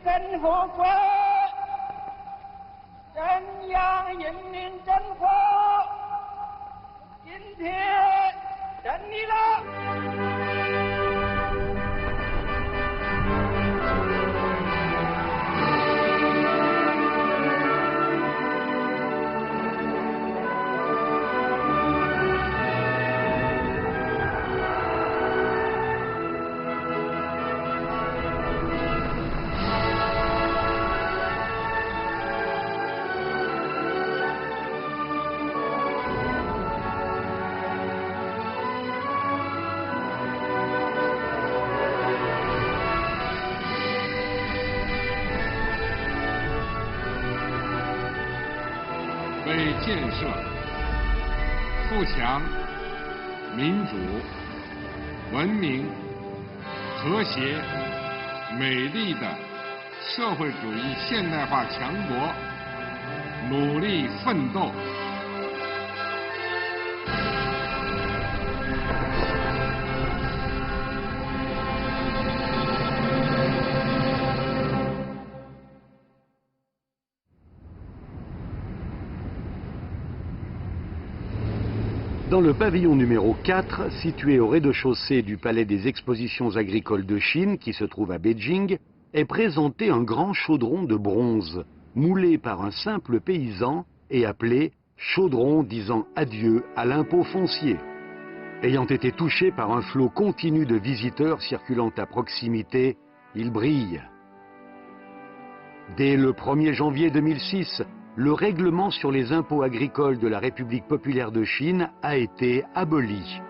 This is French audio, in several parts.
生活国，中央人民政府今天胜利了。为建设富强、民主、文明、和谐、美丽的社会主义现代化强国努力奋斗。Dans le pavillon numéro 4, situé au rez-de-chaussée du Palais des Expositions agricoles de Chine, qui se trouve à Beijing, est présenté un grand chaudron de bronze, moulé par un simple paysan et appelé chaudron disant adieu à l'impôt foncier. Ayant été touché par un flot continu de visiteurs circulant à proximité, il brille. Dès le 1er janvier 2006, le règlement sur les impôts agricoles de la République populaire de Chine a été aboli.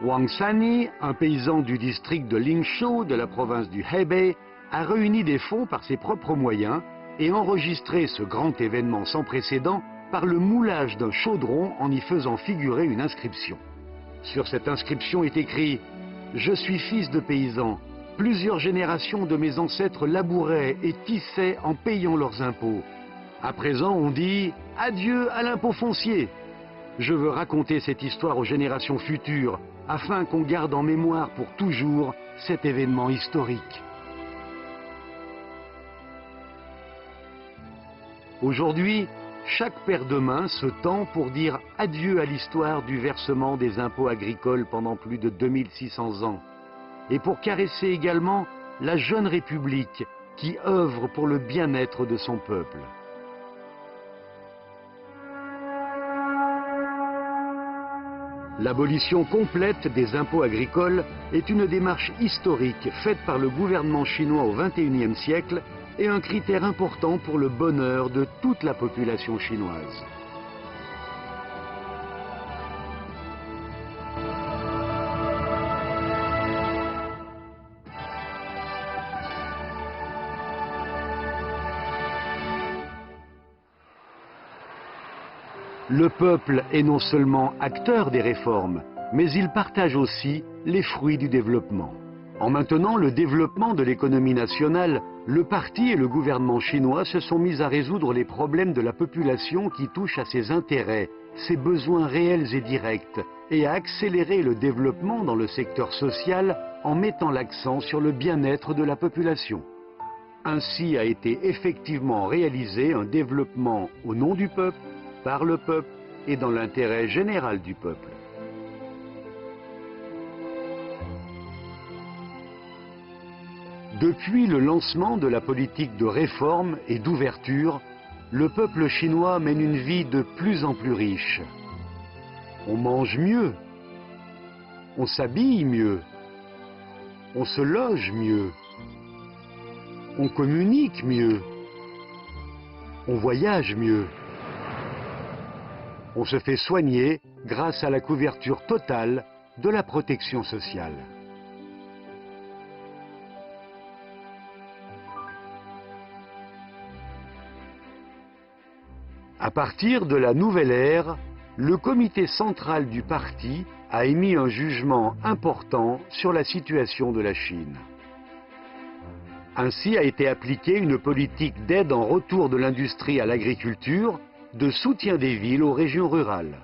Wang Sani, un paysan du district de Lingshou de la province du Hebei, a réuni des fonds par ses propres moyens et enregistré ce grand événement sans précédent par le moulage d'un chaudron en y faisant figurer une inscription. Sur cette inscription est écrit « Je suis fils de paysan. Plusieurs générations de mes ancêtres labouraient et tissaient en payant leurs impôts. À présent, on dit « Adieu à l'impôt foncier ». Je veux raconter cette histoire aux générations futures, afin qu'on garde en mémoire pour toujours cet événement historique. Aujourd'hui, chaque paire de mains se tend pour dire adieu à l'histoire du versement des impôts agricoles pendant plus de 2600 ans, et pour caresser également la jeune République qui œuvre pour le bien-être de son peuple. L'abolition complète des impôts agricoles est une démarche historique faite par le gouvernement chinois au XXIe siècle et un critère important pour le bonheur de toute la population chinoise. Le peuple est non seulement acteur des réformes, mais il partage aussi les fruits du développement. En maintenant le développement de l'économie nationale, le parti et le gouvernement chinois se sont mis à résoudre les problèmes de la population qui touchent à ses intérêts, ses besoins réels et directs, et à accélérer le développement dans le secteur social en mettant l'accent sur le bien-être de la population. Ainsi a été effectivement réalisé un développement au nom du peuple, par le peuple et dans l'intérêt général du peuple. Depuis le lancement de la politique de réforme et d'ouverture, le peuple chinois mène une vie de plus en plus riche. On mange mieux, on s'habille mieux, on se loge mieux, on communique mieux, on voyage mieux. On se fait soigner grâce à la couverture totale de la protection sociale. À partir de la nouvelle ère, le comité central du parti a émis un jugement important sur la situation de la Chine. Ainsi a été appliquée une politique d'aide en retour de l'industrie à l'agriculture, de soutien des villes aux régions rurales.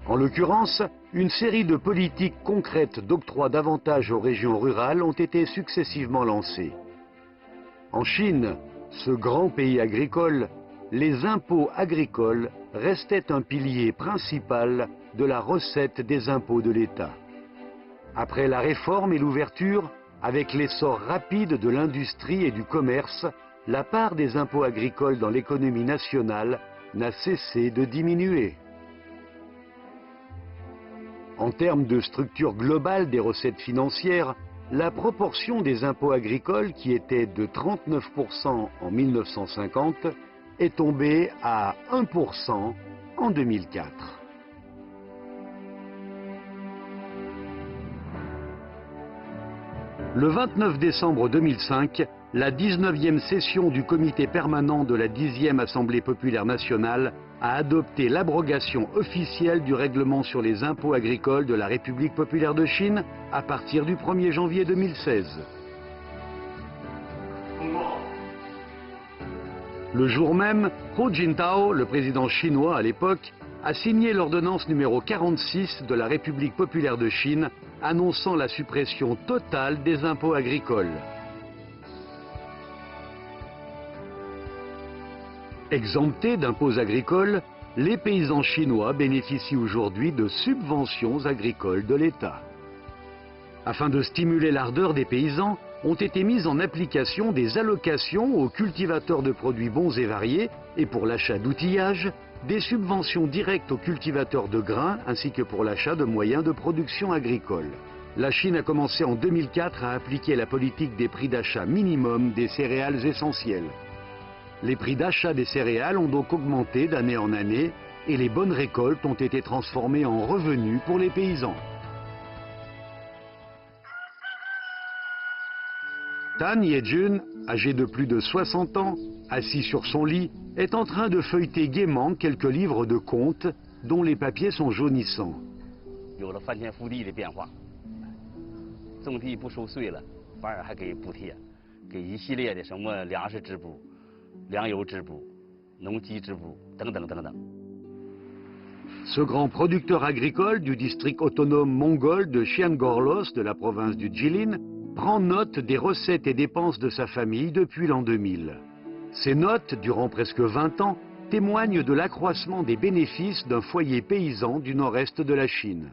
En l'occurrence, une série de politiques concrètes d'octroi d'avantages aux régions rurales ont été successivement lancées. En Chine, ce grand pays agricole, les impôts agricoles restaient un pilier principal de la recette des impôts de l'État. Après la réforme et l'ouverture, avec l'essor rapide de l'industrie et du commerce, la part des impôts agricoles dans l'économie nationale n'a cessé de diminuer. En termes de structure globale des recettes financières, la proportion des impôts agricoles, qui était de 39% en 1950, est tombée à 1% en 2004. Le 29 décembre 2005, la 19e session du comité permanent de la 10e Assemblée populaire nationale a adopté l'abrogation officielle du règlement sur les impôts agricoles de la République populaire de Chine à partir du 1er janvier 2016. Le jour même, Hu Jintao, le président chinois à l'époque, a signé l'ordonnance numéro 46 de la République populaire de Chine annonçant la suppression totale des impôts agricoles. Exemptés d'impôts agricoles, les paysans chinois bénéficient aujourd'hui de subventions agricoles de l'État. Afin de stimuler l'ardeur des paysans, ont été mises en application des allocations aux cultivateurs de produits bons et variés et pour l'achat d'outillage, des subventions directes aux cultivateurs de grains ainsi que pour l'achat de moyens de production agricole. La Chine a commencé en 2004 à appliquer la politique des prix d'achat minimum des céréales essentielles. Les prix d'achat des céréales ont donc augmenté d'année en année et les bonnes récoltes ont été transformées en revenus pour les paysans. Tan Yejun, âgé de plus de 60 ans, assis sur son lit, est en train de feuilleter gaiement quelques livres de contes dont les papiers sont jaunissants. Ce grand producteur agricole du district autonome mongol de Chiangorlos de la province du Jilin prend note des recettes et dépenses de sa famille depuis l'an 2000. Ces notes, durant presque 20 ans, témoignent de l'accroissement des bénéfices d'un foyer paysan du nord-est de la Chine.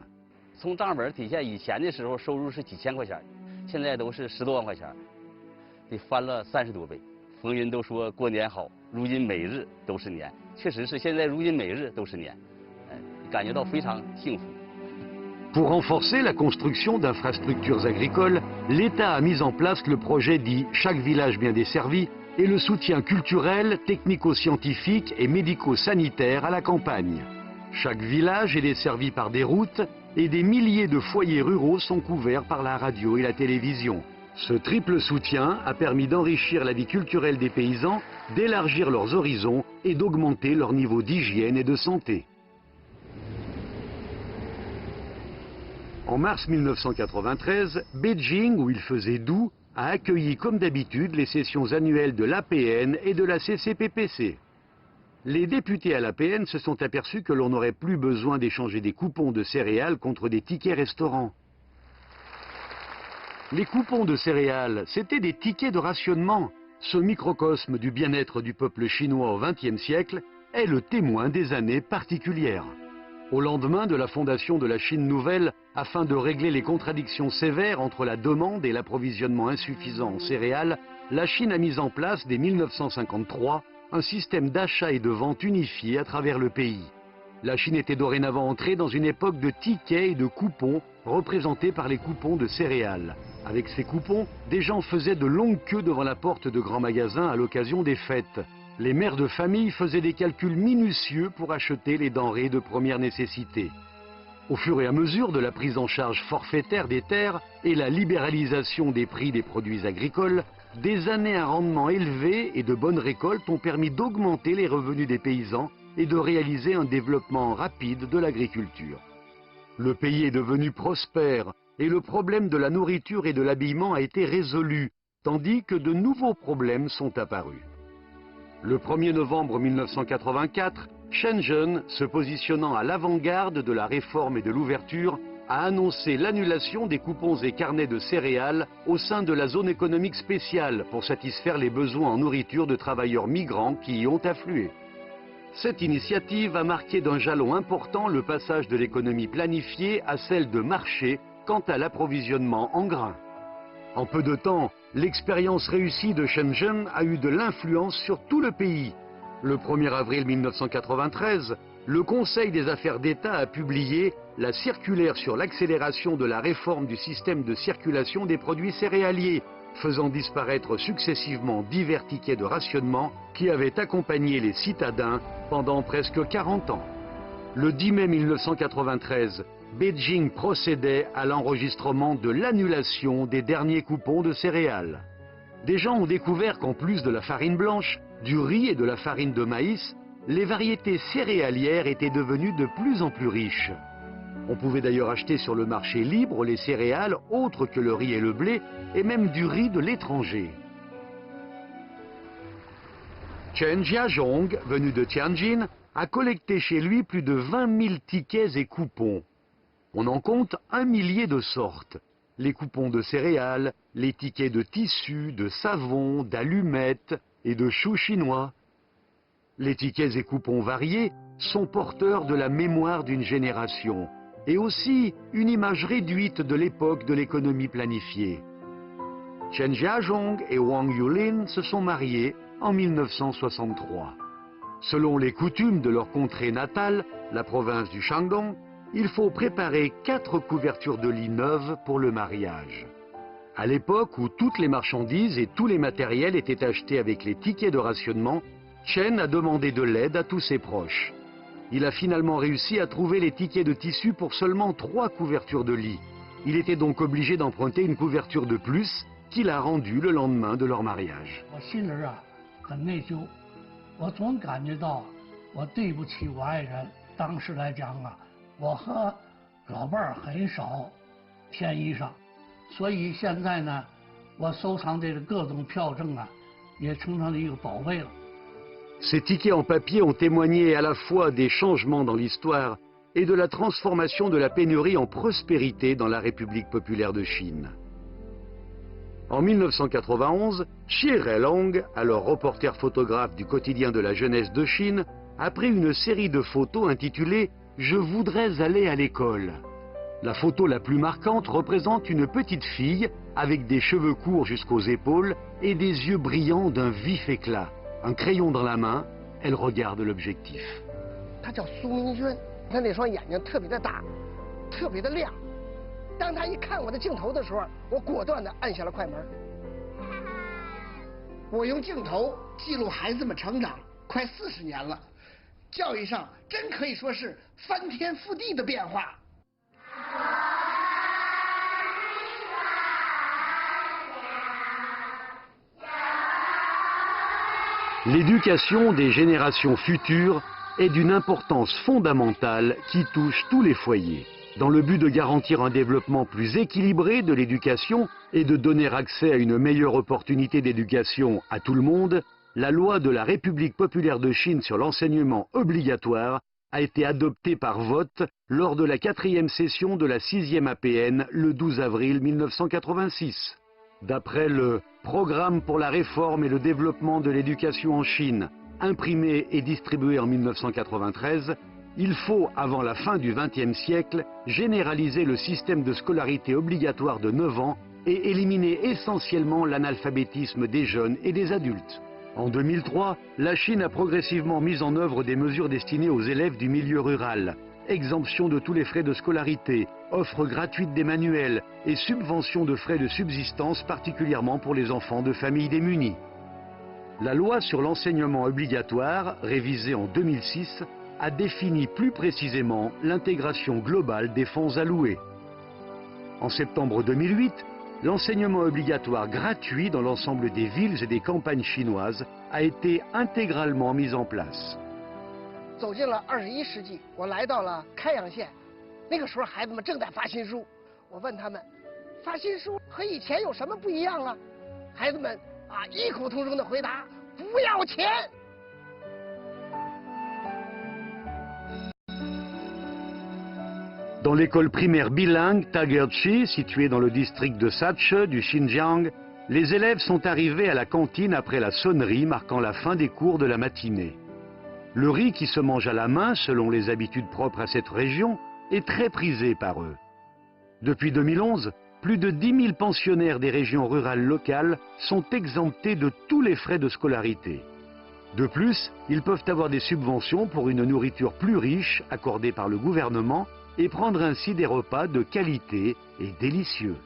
Pour renforcer la construction d'infrastructures agricoles, l'État a mis en place le projet dit « Chaque village bien desservi » et le soutien culturel, technico-scientifique et médico-sanitaire à la campagne. Chaque village est desservi par des routes et des milliers de foyers ruraux sont couverts par la radio et la télévision. Ce triple soutien a permis d'enrichir la vie culturelle des paysans, d'élargir leurs horizons et d'augmenter leur niveau d'hygiène et de santé. En mars 1993, Beijing, où il faisait doux, a accueilli comme d'habitude les sessions annuelles de l'APN et de la CCPPC. Les députés à l'APN se sont aperçus que l'on n'aurait plus besoin d'échanger des coupons de céréales contre des tickets restaurants. Les coupons de céréales, c'était des tickets de rationnement. Ce microcosme du bien-être du peuple chinois au XXe siècle est le témoin des années particulières. Au lendemain de la fondation de la Chine nouvelle, afin de régler les contradictions sévères entre la demande et l'approvisionnement insuffisant en céréales, la Chine a mis en place dès 1953 un système d'achat et de vente unifié à travers le pays. La Chine était dorénavant entrée dans une époque de tickets et de coupons représentés par les coupons de céréales. Avec ces coupons, des gens faisaient de longues queues devant la porte de grands magasins à l'occasion des fêtes. Les mères de famille faisaient des calculs minutieux pour acheter les denrées de première nécessité. Au fur et à mesure de la prise en charge forfaitaire des terres et la libéralisation des prix des produits agricoles, des années à rendement élevé et de bonnes récoltes ont permis d'augmenter les revenus des paysans et de réaliser un développement rapide de l'agriculture. Le pays est devenu prospère et le problème de la nourriture et de l'habillement a été résolu, tandis que de nouveaux problèmes sont apparus. Le 1er novembre 1984, Shenzhen, se positionnant à l'avant-garde de la réforme et de l'ouverture, a annoncé l'annulation des coupons et carnets de céréales au sein de la zone économique spéciale pour satisfaire les besoins en nourriture de travailleurs migrants qui y ont afflué. Cette initiative a marqué d'un jalon important le passage de l'économie planifiée à celle de marché quant à l'approvisionnement en grains. En peu de temps, l'expérience réussie de Shenzhen a eu de l'influence sur tout le pays. Le 1er avril 1993, le Conseil des affaires d'État a publié la circulaire sur l'accélération de la réforme du système de circulation des produits céréaliers, faisant disparaître successivement divers tickets de rationnement qui avaient accompagné les citadins pendant presque 40 ans. Le 10 mai 1993, Beijing procédait à l'enregistrement de l'annulation des derniers coupons de céréales. Des gens ont découvert qu'en plus de la farine blanche, du riz et de la farine de maïs, les variétés céréalières étaient devenues de plus en plus riches. On pouvait d'ailleurs acheter sur le marché libre les céréales autres que le riz et le blé, et même du riz de l'étranger. Chen Jiazhong, venu de Tianjin, a collecté chez lui plus de 20 000 tickets et coupons. On en compte 1 millier de sortes. Les coupons de céréales, les tickets de tissu, de savon, d'allumettes et de choux chinois. Les tickets et coupons variés sont porteurs de la mémoire d'une génération et aussi une image réduite de l'époque de l'économie planifiée. Chen Jiazhong et Wang Yulin se sont mariés en 1963. Selon les coutumes de leur contrée natale, la province du Shandong, il faut préparer 4 couvertures de lit neuves pour le mariage. À l'époque où toutes les marchandises et tous les matériels étaient achetés avec les tickets de rationnement, Chen a demandé de l'aide à tous ses proches. Il a finalement réussi à trouver les tickets de tissu pour seulement 3 couvertures de lit. Il était donc obligé d'emprunter une couverture de plus qu'il a rendue le lendemain de leur mariage. Ces tickets en papier ont témoigné à la fois des changements dans l'histoire et de la transformation de la pénurie en prospérité dans la République populaire de Chine. En 1991, Xie Relong, alors reporter photographe du quotidien de la jeunesse de Chine, a pris une série de photos intitulées « Je voudrais aller à l'école ». La photo la plus marquante représente une petite fille avec des cheveux courts jusqu'aux épaules et des yeux brillants d'un vif éclat. Un crayon dans la main, elle regarde l'objectif. 他叫苏明娟，他那双眼睛特别的大，特别的亮。当他一看我的镜头的时候，我果断地按下了快门。我用镜头记录孩子们成长，快40年了，教育上真可以说是翻天覆地的变化。 L'éducation des générations futures est d'une importance fondamentale qui touche tous les foyers. Dans le but de garantir un développement plus équilibré de l'éducation et de donner accès à une meilleure opportunité d'éducation à tout le monde, la loi de la République populaire de Chine sur l'enseignement obligatoire a été adoptée par vote lors de la 4e session de la 6e APN le 12 avril 1986. D'après le Programme pour la réforme et le développement de l'éducation en Chine, imprimé et distribué en 1993, il faut, avant la fin du XXe siècle, généraliser le système de scolarité obligatoire de 9 ans et éliminer essentiellement l'analphabétisme des jeunes et des adultes. En 2003, la Chine a progressivement mis en œuvre des mesures destinées aux élèves du milieu rural. Exemption de tous les frais de scolarité, offre gratuite des manuels et subvention de frais de subsistance, particulièrement pour les enfants de familles démunies. La loi sur l'enseignement obligatoire, révisée en 2006, a défini plus précisément l'intégration globale des fonds alloués. En septembre 2008, l'enseignement obligatoire gratuit dans l'ensemble des villes et des campagnes chinoises a été intégralement mis en place. 走进了21世纪，我来到了开阳县，那个时候孩子们正在发新书。我问他们，发新书和以前有什么不一样啊？孩子们异口同声的回答：不要钱。Dans l'école primaire bilingue Tagerchi, située dans le district de Sache du Xinjiang, les élèves sont arrivés à la cantine après la sonnerie marquant la fin des cours de la matinée. Le riz qui se mange à la main, selon les habitudes propres à cette région, est très prisé par eux. Depuis 2011, plus de 10 000 pensionnaires des régions rurales locales sont exemptés de tous les frais de scolarité. De plus, ils peuvent avoir des subventions pour une nourriture plus riche accordée par le gouvernement et prendre ainsi des repas de qualité et délicieux.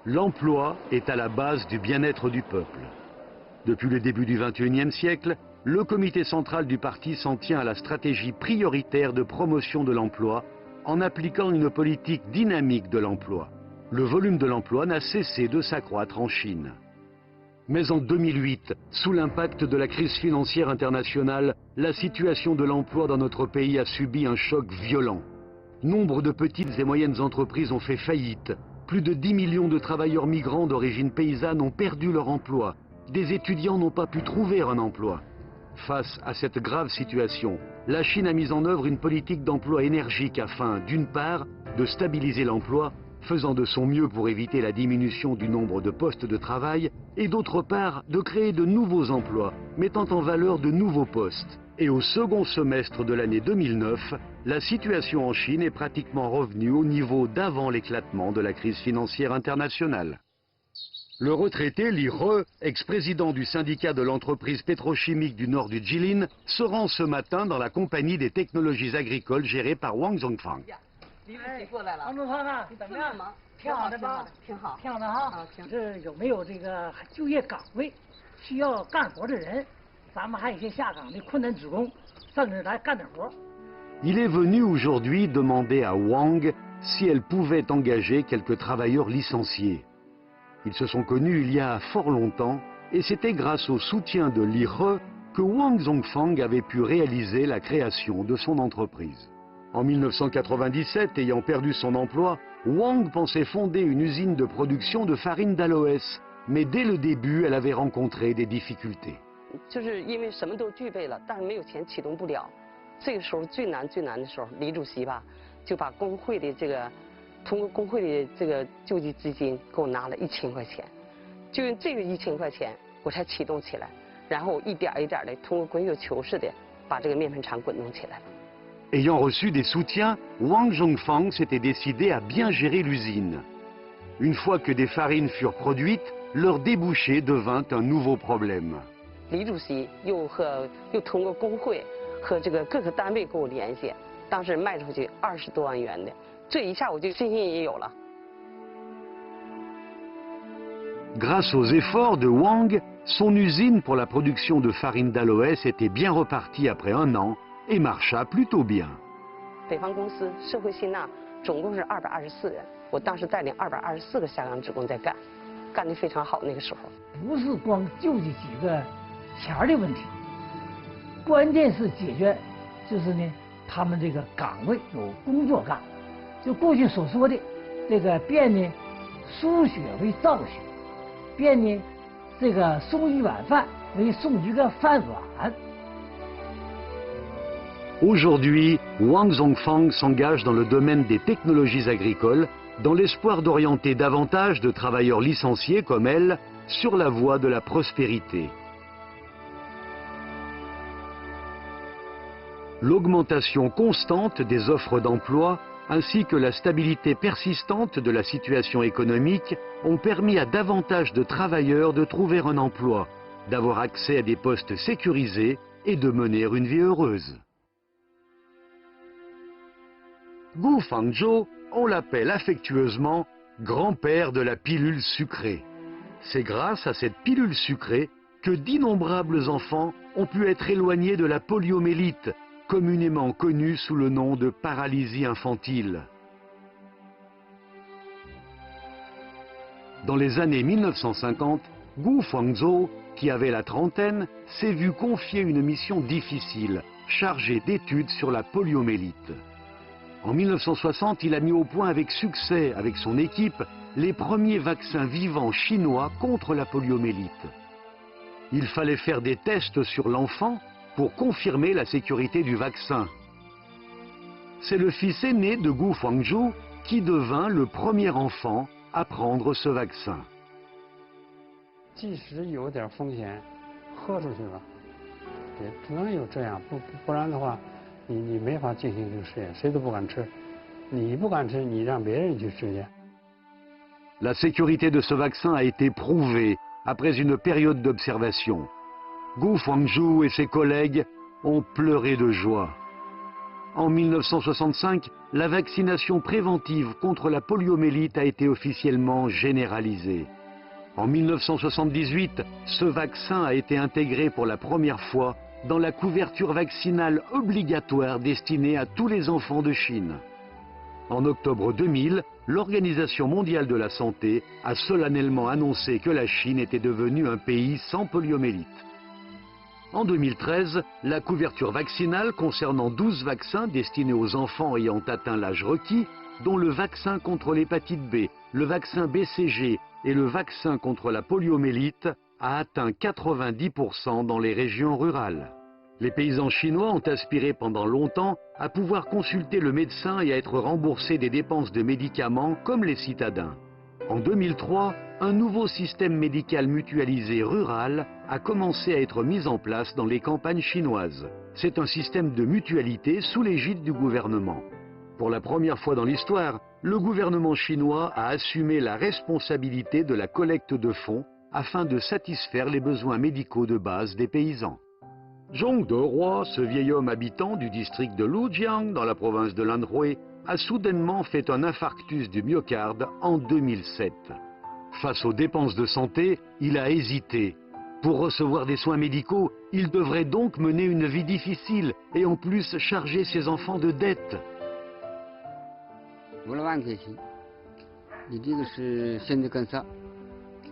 L'emploi est à la base du bien-être du peuple. Depuis le début du XXIe siècle, le comité central du parti s'en tient à la stratégie prioritaire de promotion de l'emploi en appliquant une politique dynamique de l'emploi. Le volume de l'emploi n'a cessé de s'accroître en Chine. Mais en 2008, sous l'impact de la crise financière internationale, la situation de l'emploi dans notre pays a subi un choc violent. Nombre de petites et moyennes entreprises ont fait faillite. Plus de 10 millions de travailleurs migrants d'origine paysanne ont perdu leur emploi. Des étudiants n'ont pas pu trouver un emploi. Face à cette grave situation, la Chine a mis en œuvre une politique d'emploi énergique afin, d'une part, de stabiliser l'emploi, faisant de son mieux pour éviter la diminution du nombre de postes de travail, et d'autre part, de créer de nouveaux emplois, mettant en valeur de nouveaux postes. Et au second semestre de l'année 2009, la situation en Chine est pratiquement revenue au niveau d'avant l'éclatement de la crise financière internationale. Le retraité Li He, ex-président du syndicat de l'entreprise pétrochimique du nord du Jilin, se rend ce matin dans la compagnie des technologies agricoles gérée par Wang Zhongfang. 王中芳啊，怎么样？挺好的吧？挺好，挺好的哈。这有没有这个就业岗位需要干活的人？咱们还有一些下岗的困难职工，上这来干点活。Il est venu aujourd'hui demander à Wang si elle pouvait engager quelques travailleurs licenciés. Ils se sont connus il y a fort longtemps et c'était grâce au soutien de Li He que Wang Zhongfang avait pu réaliser la création de son entreprise. En 1997, ayant perdu son emploi, Wang pensait fonder une usine de production de farine d'aloès, mais dès le début, elle avait rencontré des difficultés. 就是因为什么都具备了，但是没有钱启动不了。这个时候最难的时候，李主席吧就把工会的通过工会的这个救济资金给我拿了1000块钱，就用这个1000块钱我才启动起来，然后一点一点的通过滚雪球似的把这个面粉厂滚动起来了。 Ayant reçu des soutiens, Wang Zhongfang s'était décidé à bien gérer l'usine. Une fois que des farines furent produites, leur débouché devint un nouveau problème. 李主席又通过工会和这个各个单位跟我联系，当时卖出去20多万元的，这一下我就信心也有了。 Grâce aux efforts de Wang, son usine pour la production de farine d'aloès était bien repartie après un an et marcha plutôt bien. 北方公司社会信纳总共是224人，我当时带领224个下岗职工在干，干得非常好。那个时候不是光救济几个钱儿的问题，关键是解决就是呢，他们这个岗位有工作干，就过去所说的这个变呢输血为造血，变呢这个送一碗饭为送一个饭碗。 Aujourd'hui, Wang Zhongfang s'engage dans le domaine des technologies agricoles dans l'espoir d'orienter davantage de travailleurs licenciés comme elle sur la voie de la prospérité. L'augmentation constante des offres d'emploi ainsi que la stabilité persistante de la situation économique ont permis à davantage de travailleurs de trouver un emploi, d'avoir accès à des postes sécurisés et de mener une vie heureuse. Gu Fangzhou, on l'appelle affectueusement grand-père de la pilule sucrée. C'est grâce à cette pilule sucrée que d'innombrables enfants ont pu être éloignés de la poliomyélite, communément connue sous le nom de paralysie infantile. Dans les années 1950, Gu Fangzhou, qui avait la trentaine, s'est vu confier une mission difficile, chargée d'études sur la poliomyélite. En 1960, il a mis au point avec succès, avec son équipe, les premiers vaccins vivants chinois contre la poliomyélite. Il fallait faire des tests sur l'enfant pour confirmer la sécurité du vaccin. c'est le fils aîné de Gu Huangzhu qui devint le premier enfant à prendre ce vaccin. 即使有点风险，喝出去吧，也只能有这样，不然的话，你没法进行这个实验，谁都不敢吃。你不敢吃，你让别人去实验。 La sécurité de ce vaccin a été prouvée après une période d'observation. Gu Huangzhu et ses collègues ont pleuré de joie. En 1965, la vaccination préventive contre la poliomyélite a été officiellement généralisée. En 1978, ce vaccin a été intégré pour la première fois dans la couverture vaccinale obligatoire destinée à tous les enfants de Chine. En octobre 2000, l'Organisation mondiale de la santé a solennellement annoncé que la Chine était devenue un pays sans poliomyélite. En 2013, la couverture vaccinale concernant 12 vaccins destinés aux enfants ayant atteint l'âge requis, dont le vaccin contre l'hépatite B, le vaccin BCG et le vaccin contre la poliomyélite, a atteint 90% dans les régions rurales. Les paysans chinois ont aspiré pendant longtemps à pouvoir consulter le médecin et à être remboursés des dépenses de médicaments comme les citadins. En 2003, un nouveau système médical mutualisé rural a commencé à être mis en place dans les campagnes chinoises. C'est un système de mutualité sous l'égide du gouvernement. Pour la première fois dans l'histoire, le gouvernement chinois a assumé la responsabilité de la collecte de fonds afin de satisfaire les besoins médicaux de base des paysans. Zhong Deroi, ce vieil homme habitant du district de Lujiang dans la province de l'Anhui, a soudainement fait un infarctus du myocarde en 2007. Face aux dépenses de santé, il a hésité. Pour recevoir des soins médicaux, il devrait donc mener une vie difficile et en plus charger ses enfants de dettes. 5万块钱，你这个是现在干啥？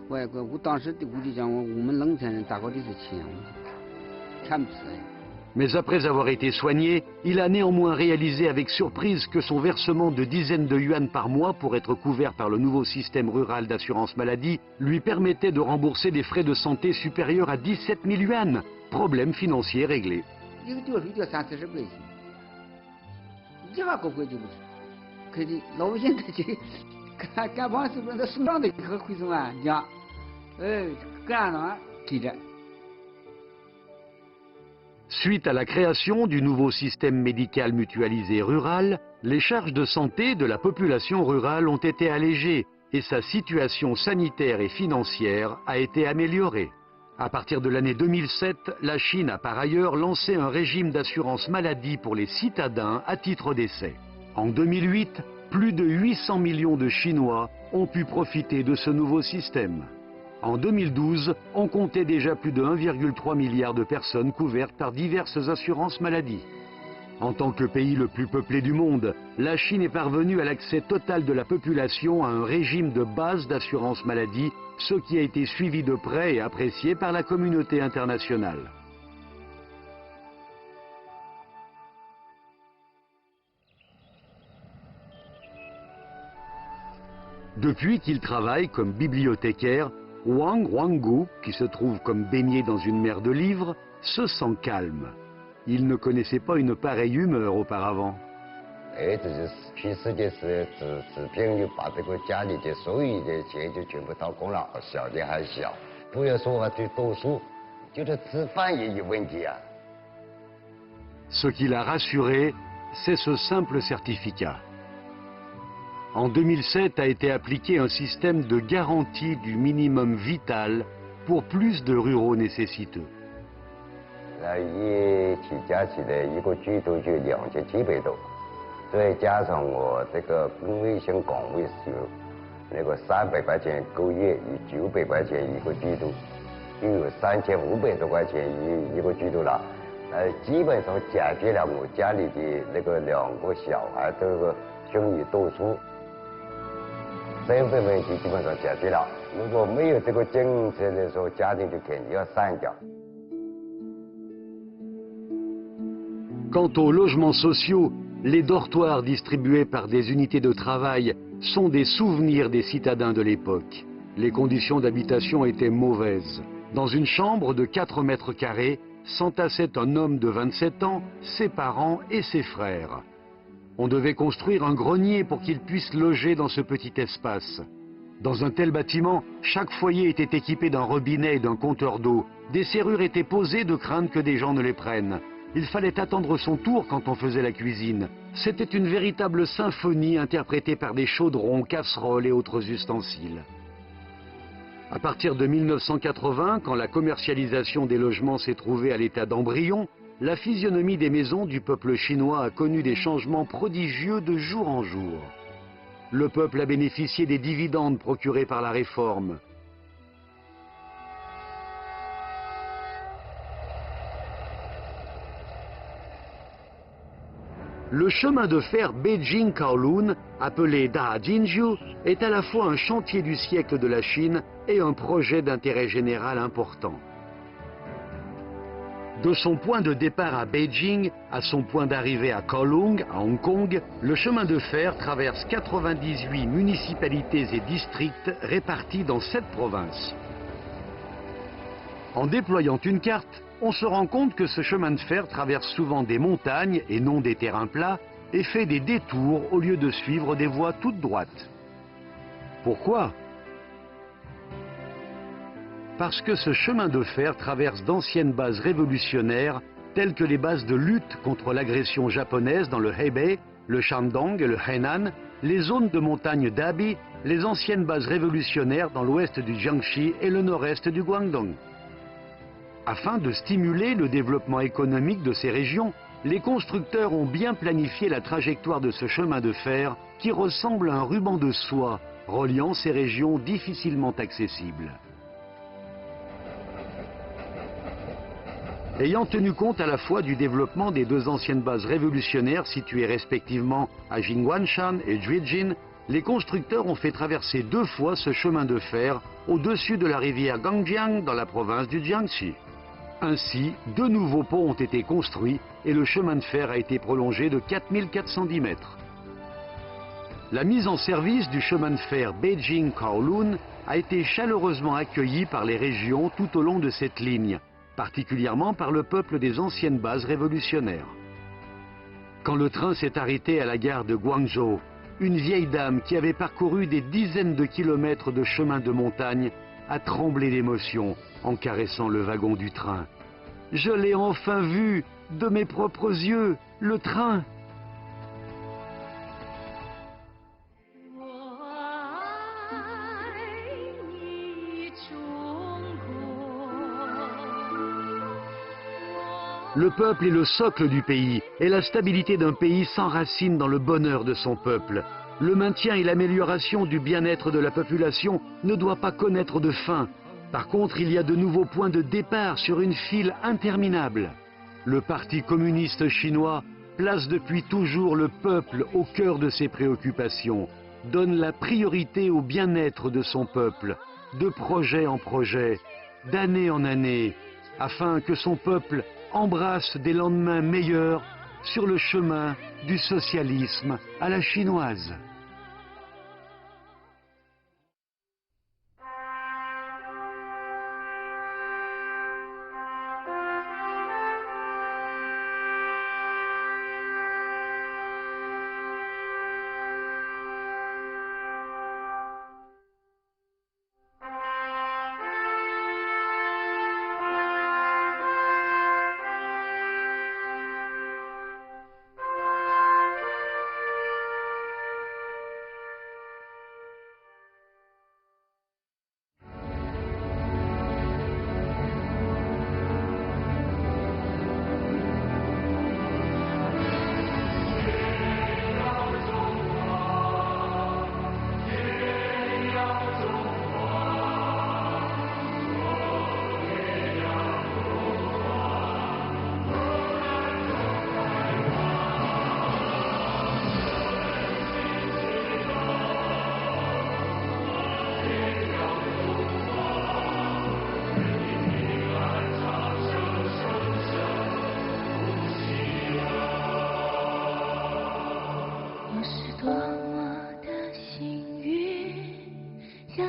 我当时我就讲我们农村人大概就是钱，看不起。 Mais après avoir été soigné, il a néanmoins réalisé avec surprise que son versement de dizaines de yuan par mois pour être couvert par le nouveau système rural d'assurance maladie lui permettait de rembourser des frais de santé supérieurs à 17 000 yuan. Problème financier réglé. 一个吊水吊30-40块钱，1万多块就不是。可是老百姓他就干帮是不是？他送上的可亏什么讲，干了给着。 Suite à la création du nouveau système médical mutualisé rural, les charges de santé de la population rurale ont été allégées et sa situation sanitaire et financière a été améliorée. À partir de l'année 2007, la Chine a par ailleurs lancé un régime d'assurance maladie pour les citadins à titre d'essai. En 2008, plus de 800 millions de Chinois ont pu profiter de ce nouveau système. En 2012, on comptait déjà plus de 1,3 milliard de personnes couvertes par diverses assurances maladie. En tant que pays le plus peuplé du monde, la Chine est parvenue à l'accès total de la population à un régime de base d'assurance maladie, ce qui a été suivi de près et apprécié par la communauté internationale. Depuis qu'il travaille comme bibliothécaire, Wang Huanggu, qui se trouve comme baigné dans une mer de livres, se sent calme. Il ne connaissait pas une pareille humeur auparavant. 这是全世界是治病就把这个家里的所有的钱就全部掏空了，小的还小，不要说去读书，就是吃饭也有问题啊。 Ce qui l'a rassuré, c'est ce simple certificat. En 2007 a été appliqué un système de garantie du minimum vital pour plus de ruraux nécessiteux. 一起加起来一个居都就2700多，再加上我这个公卫性岗位是有那个300块钱个月，有900块钱一个居都，就有3500多块钱一个居都了。基本上解决了我家里的那个2个小孩这个生意读书。 身份问题基本上解决了。如果没有这个政策的时候，家庭就肯定要散掉。 Quant aux logements sociaux, les dortoirs distribués par des unités de travail sont des souvenirs des citadins de l'époque. Les conditions d'habitation étaient mauvaises. Dans une chambre de 4 mètres carrés, s'entassait un homme de 27 ans, ses parents et ses frères. On devait construire un grenier pour qu'ils puissent loger dans ce petit espace. Dans un tel bâtiment, chaque foyer était équipé d'un robinet et d'un compteur d'eau. Des serrures étaient posées de crainte que des gens ne les prennent. Il fallait attendre son tour quand on faisait la cuisine. C'était une véritable symphonie interprétée par des chaudrons, casseroles et autres ustensiles. À partir de 1980, quand la commercialisation des logements s'est trouvée à l'état d'embryon, la physionomie des maisons du peuple chinois a connu des changements prodigieux de jour en jour. Le peuple a bénéficié des dividendes procurés par la réforme. Le chemin de fer Beijing-Kowloon, appelé Da-Jinju, est à la fois un chantier du siècle de la Chine et un projet d'intérêt général important. De son point de départ à Beijing à son point d'arrivée à Kowloon, à Hong Kong, le chemin de fer traverse 98 municipalités et districts répartis dans 7 provinces. En déployant une carte, on se rend compte que ce chemin de fer traverse souvent des montagnes et non des terrains plats et fait des détours au lieu de suivre des voies toutes droites. Pourquoi ? Parce que ce chemin de fer traverse d'anciennes bases révolutionnaires telles que les bases de lutte contre l'agression japonaise dans le Hebei, le Shandong et le Henan, les zones de montagne d'Abi, les anciennes bases révolutionnaires dans l'ouest du Jiangxi et le nord-est du Guangdong. Afin de stimuler le développement économique de ces régions, les constructeurs ont bien planifié la trajectoire de ce chemin de fer qui ressemble à un ruban de soie reliant ces régions difficilement accessibles. Ayant tenu compte à la fois du développement des 2 anciennes bases révolutionnaires situées respectivement à Jingwanshan et Juijin, les constructeurs ont fait traverser 2 fois ce chemin de fer au-dessus de la rivière Gangjiang dans la province du Jiangxi. Ainsi, 2 nouveaux ponts ont été construits et le chemin de fer a été prolongé de 4410 mètres. La mise en service du chemin de fer Beijing-Kowloon a été chaleureusement accueillie par les régions tout au long de cette ligne, particulièrement par le peuple des anciennes bases révolutionnaires. Quand le train s'est arrêté à la gare de Guangzhou, une vieille dame qui avait parcouru des dizaines de kilomètres de chemin de montagne a tremblé d'émotion en caressant le wagon du train. « Je l'ai enfin vu, de mes propres yeux, le train !» Le peuple est le socle du pays, et la stabilité d'un pays s'enracine dans le bonheur de son peuple. Le maintien et l'amélioration du bien-être de la population ne doit pas connaître de fin. Par contre, il y a de nouveaux points de départ sur une file interminable. Le Parti communiste chinois place depuis toujours le peuple au cœur de ses préoccupations, donne la priorité au bien-être de son peuple, de projet en projet, d'année en année, afin que son peuple embrasse des lendemains meilleurs sur le chemin du socialisme à la chinoise.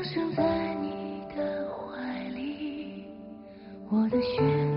生在你的怀里，我的血。